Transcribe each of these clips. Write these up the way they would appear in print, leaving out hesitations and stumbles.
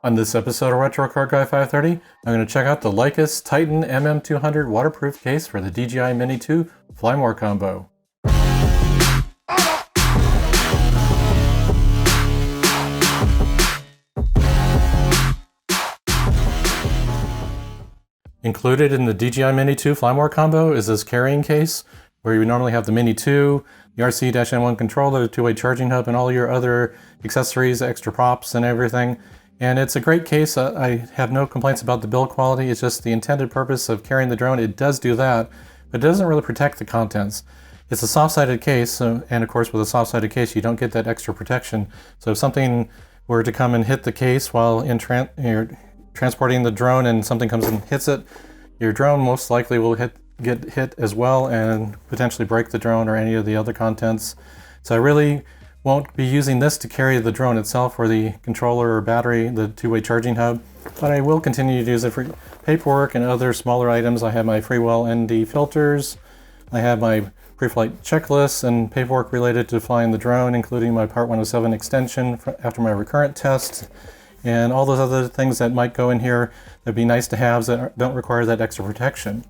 On this episode of Retro Car Guy 530, I'm going to check out the Lykus Titan MM200 waterproof case for the DJI Mini 2 Fly More combo. Included in the DJI Mini 2 Fly More combo is this carrying case, where you normally have the Mini 2, the RC-N1 controller, the two-way charging hub, and all your other accessories, extra props, and everything. And it's a great case. I have no complaints about the build quality. It's just the intended purpose of carrying the drone. It does do that, but it doesn't really protect the contents. It's a soft-sided case, and of course with a soft-sided case you don't get that extra protection. So if something were to come and hit the case while you're transporting the drone and something comes and hits it, your drone most likely will get hit as well and potentially break the drone or any of the other contents. So I really won't be using this to carry the drone itself or the controller or battery, the two-way charging hub, but I will continue to use it for paperwork and other smaller items. I have my Freewell ND filters, I have my pre-flight checklists and paperwork related to flying the drone, including my Part 107 extension after my recurrent test, and all those other things that might go in here that'd be nice to have that don't require that extra protection.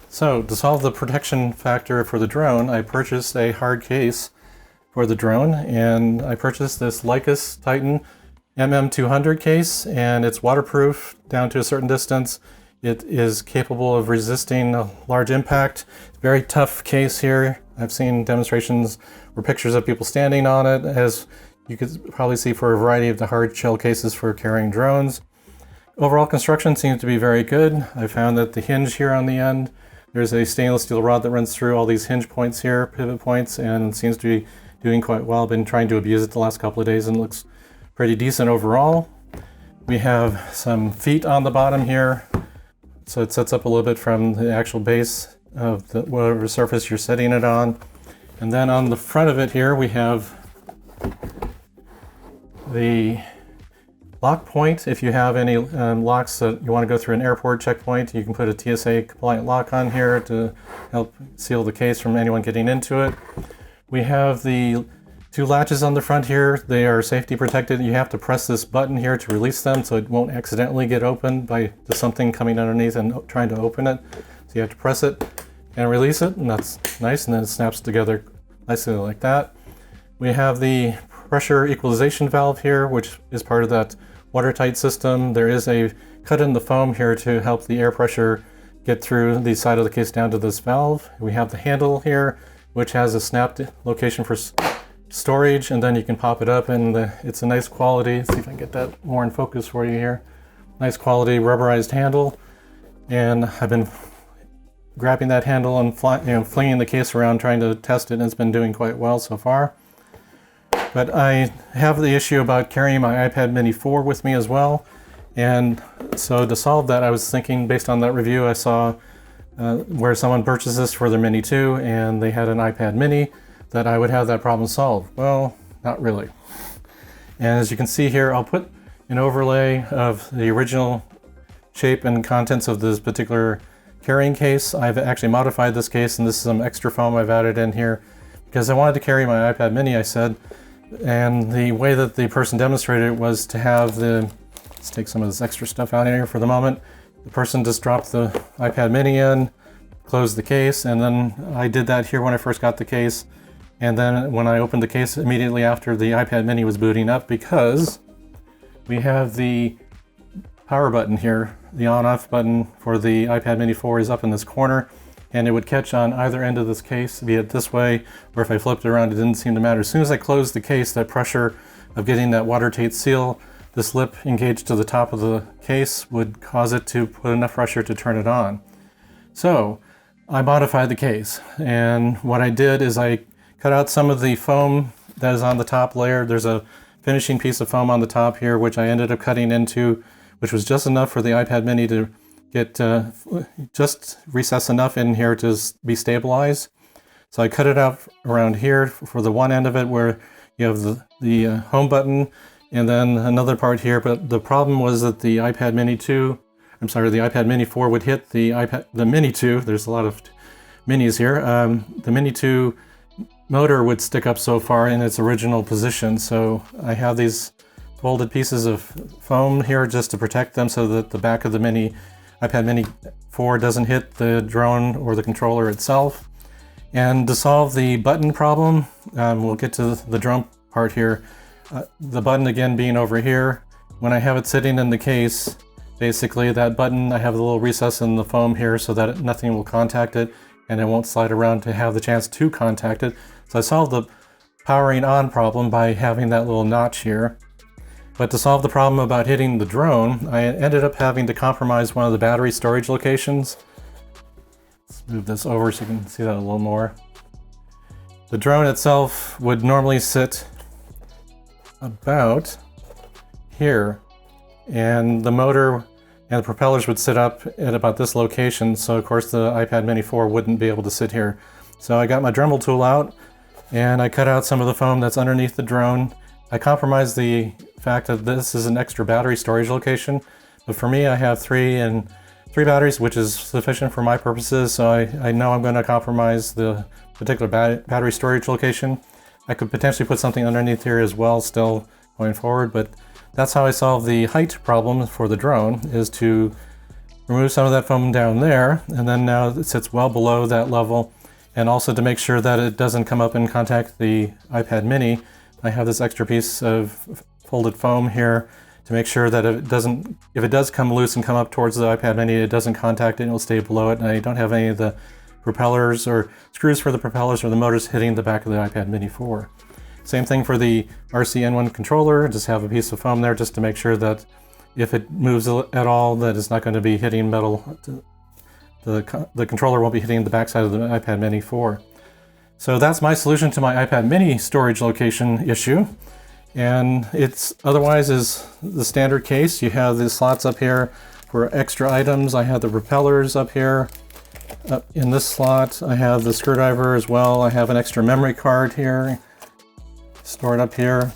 So to solve the protection factor for the drone, I purchased a hard case for the drone, and I purchased this Lykus Titan MM200 case, and it's waterproof down to a certain distance. It is capable of resisting a large impact. Very tough case here. I've seen demonstrations or pictures of people standing on it, as you could probably see for a variety of the hard shell cases for carrying drones. Overall construction seems to be very good. I found that the hinge here on the end, there's a stainless steel rod that runs through all these hinge points here, pivot points, and seems to be doing quite well. I've been trying to abuse it the last couple of days and it looks pretty decent overall. We have some feet on the bottom here, so it sets up a little bit from the actual base of whatever surface you're setting it on. And then on the front of it here we have the lock point. If you have any locks that you want to go through an airport checkpoint, you can put a TSA compliant lock on here to help seal the case from anyone getting into it. We have the two latches on the front here. They are safety protected. You have to press this button here to release them so it won't accidentally get opened by something coming underneath and trying to open it. So you have to press it and release it, and that's nice, and then it snaps together nicely like that. We have the pressure equalization valve here, which is part of that watertight system. There is a cut in the foam here to help the air pressure get through the side of the case down to this valve. We have the handle here, which has a snap location for storage, and then you can pop it up, and it's a nice quality. Let's see if I can get that more in focus for you here. Nice quality rubberized handle, and I've been grabbing that handle and flinging the case around trying to test it, and it's been doing quite well so far. But I have the issue about carrying my iPad Mini 4 with me as well, and so to solve that, I was thinking, based on that review I saw where someone purchased this for their Mini 2 and they had an iPad Mini, that I would have that problem solved. Well, not really. And as you can see here, I'll put an overlay of the original shape and contents of this particular carrying case. I've actually modified this case, and this is some extra foam I've added in here because I wanted to carry my iPad Mini, I said, and the way that the person demonstrated it was to have let's take some of this extra stuff out of here for the moment. The person just dropped the iPad Mini in, closed the case, and then I did that here when I first got the case. And then when I opened the case immediately after, the iPad Mini was booting up, because we have the power button here. The on-off button for the iPad Mini 4 is up in this corner, and it would catch on either end of this case, be it this way, or if I flipped it around, it didn't seem to matter. As soon as I closed the case, that pressure of getting that watertight seal, this lip engaged to the top of the case, would cause it to put enough pressure to turn it on. So I modified the case, and what I did is I cut out some of the foam that is on the top layer. There's a finishing piece of foam on the top here, which I ended up cutting into, which was just enough for the iPad Mini to get just recess enough in here to be stabilized. So I cut it out around here for the one end of it, where you have the home button, and then another part here. But the problem was that the iPad Mini 4 would hit the Mini 2. There's a lot of minis here. The Mini 2 motor would stick up so far in its original position. So I have these folded pieces of foam here just to protect them so that the back of the iPad Mini 4 doesn't hit the drone or the controller itself. And to solve the button problem, we'll get to the drone part here. The button again being over here, when I have it sitting in the case, basically that button, I have a little recess in the foam here so that nothing will contact it and it won't slide around to have the chance to contact it. So I solved the powering on problem by having that little notch here. But to solve the problem about hitting the drone, I ended up having to compromise one of the battery storage locations. Let's move this over so you can see that a little more. The drone itself would normally sit about here, and the motor and the propellers would sit up at about this location, so of course the iPad Mini 4 wouldn't be able to sit here. So I got my Dremel tool out and I cut out some of the foam that's underneath the drone. I compromised the fact that this is an extra battery storage location, but for me I have three batteries, which is sufficient for my purposes, so I know I'm going to compromise the particular battery storage location. I could potentially put something underneath here as well still going forward, but that's how I solve the height problem for the drone, is to remove some of that foam down there, and then now it sits well below that level. And also to make sure that it doesn't come up and contact the iPad Mini, I have this extra piece of folded foam here to make sure that if it does come loose and come up towards the iPad Mini, it doesn't contact it and it will stay below it, and I don't have any of the propellers or screws for the propellers or the motors hitting the back of the iPad Mini 4. Same thing for the RC-N1 controller, just have a piece of foam there just to make sure that if it moves at all, that it's not going to be hitting metal. The controller won't be hitting the backside of the iPad Mini 4. So that's my solution to my iPad Mini storage location issue. And it's otherwise is the standard case. You have the slots up here for extra items. I have the propellers up here. Up in this slot, I have the screwdriver as well. I have an extra memory card here, stored up here.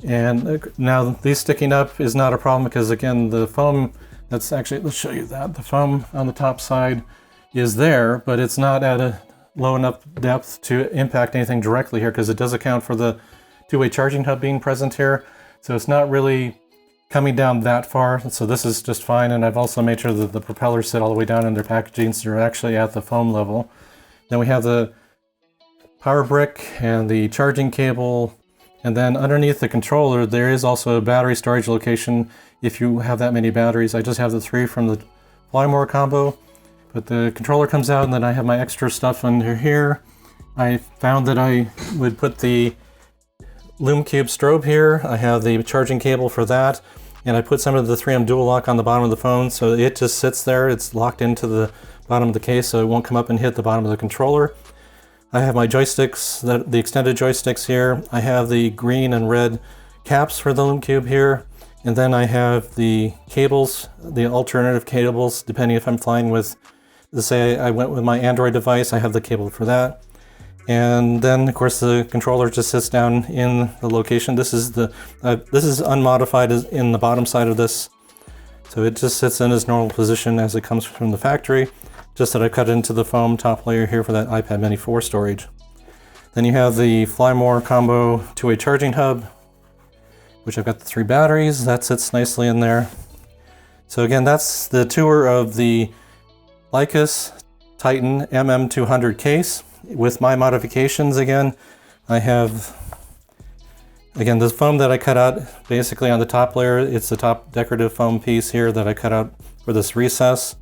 And now these sticking up is not a problem because again, the foam that's actually, let's show you that. The foam on the top side is there, but it's not at a low enough depth to impact anything directly here because it does account for the two-way charging hub being present here. So it's not really coming down that far. So this is just fine. And I've also made sure that the propellers sit all the way down in their packaging so they're actually at the foam level. Then we have the power brick and the charging cable. And then underneath the controller, there is also a battery storage location if you have that many batteries. I just have the 3 from the Flymore combo, but the controller comes out and then I have my extra stuff under here. I found that I would put the LumeCube strobe here. I have the charging cable for that, and I put some of the 3M dual lock on the bottom of the phone so it just sits there. It's locked into the bottom of the case so it won't come up and hit the bottom of the controller. I have my joysticks, the extended joysticks here. I have the green and red caps for the LumeCube here. And then I have the cables, the alternative cables, depending if I'm flying with, let's say I went with my Android device, I have the cable for that. And then of course the controller just sits down in the location. This is unmodified in the bottom side of this. So it just sits in its normal position as it comes from the factory. Just that I cut into the foam top layer here for that iPad Mini 4 storage. Then you have the Flymore combo 2-way charging hub, which I've got the 3 batteries. That sits nicely in there. So again, that's the tour of the Lykus Titan MM200 case with my modifications. Again, I have, again, this foam that I cut out basically on the top layer. It's the top decorative foam piece here that I cut out for this recess.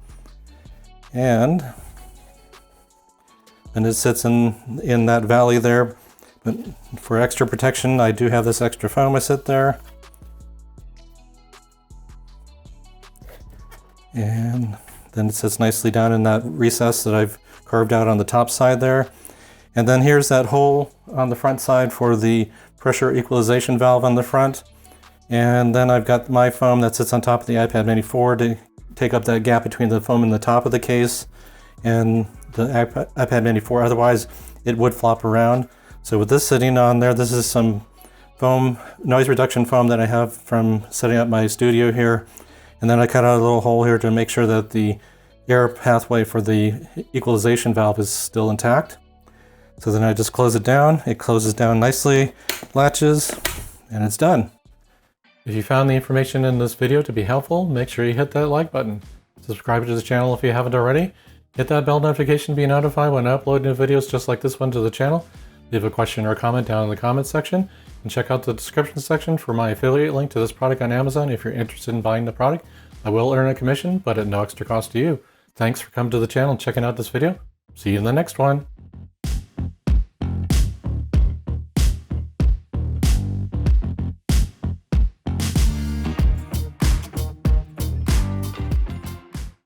And it sits in that valley there. But for extra protection, I do have this extra foam I sit there. And then it sits nicely down in that recess that I've carved out on the top side there. And then here's that hole on the front side for the pressure equalization valve on the front. And then I've got my foam that sits on top of the iPad Mini 4 to take up that gap between the foam and the top of the case and the iPad Mini 4. Otherwise, it would flop around. So with this sitting on there, this is some foam, noise reduction foam that I have from setting up my studio here. And then I cut out a little hole here to make sure that the air pathway for the equalization valve is still intact. So then I just close it down. It closes down nicely, latches, And it's done. If you found the information in this video to be helpful, make sure you hit that like button. Subscribe to the channel if you haven't already. Hit that bell notification to be notified when I upload new videos just like this one to the channel. Leave a question or a comment down in the comments section. And check out the description section for my affiliate link to this product on Amazon if you're interested in buying the product. I will earn a commission, but at no extra cost to you. Thanks for coming to the channel and checking out this video. See you in the next one.